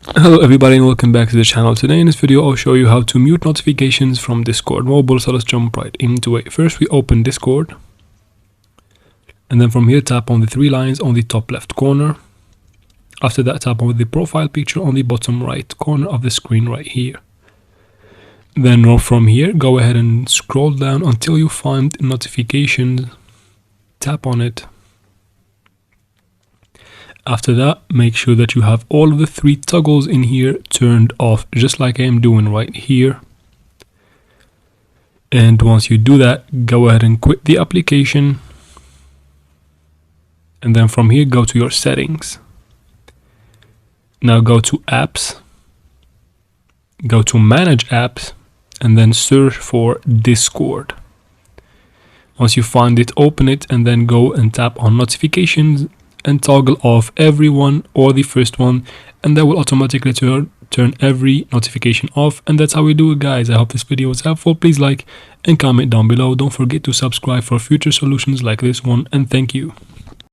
Hello everybody and welcome back to the channel. Today in this video I'll show you how to mute notifications from Discord mobile, so let's jump right into it. First we open Discord and then from here tap on the three lines on the top left corner. After that tap on the profile picture on the bottom right corner of the screen right here. Then from here go ahead and scroll down until you find notifications, tap on it. After that, make sure that you have all of the three toggles in here turned off, just like I am doing right here. And once you do that, go ahead and quit the application. And then from here, go to your settings. Now go to apps, go to manage apps, and then search for Discord. Once you find it, open it, and then go and tap on notifications and toggle off everyone or the first one, and that will automatically turn every notification off. And that's how we do it, guys. I hope this video was helpful. Please like and comment down below. Don't forget to subscribe for future solutions like this one, and thank you.